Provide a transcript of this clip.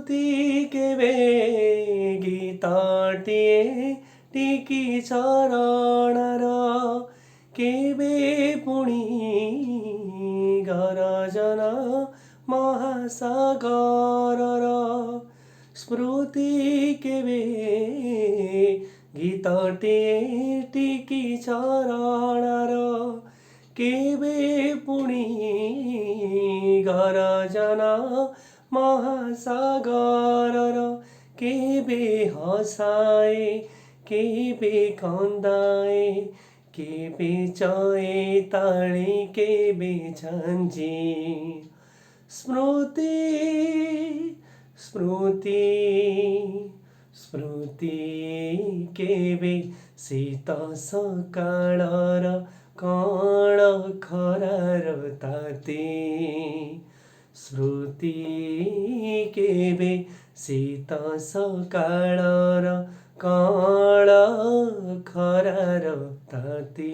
स्मृति केवे गीताटिए टिकी चरण र केवे पुणी गरजन महासागर र स्मृति केवे गीताटिए टिकी चरण र केवे पुणी गरजन महासागर र केवे हसाए केवे कन्दाए केवे चए ताणे केवे झन्झी स्मृति स्मृति स्मृति केवे शीत सकाळ र कण खरा र ताते स्मृति केवे शीत सकाळ र कण खरा र ताते।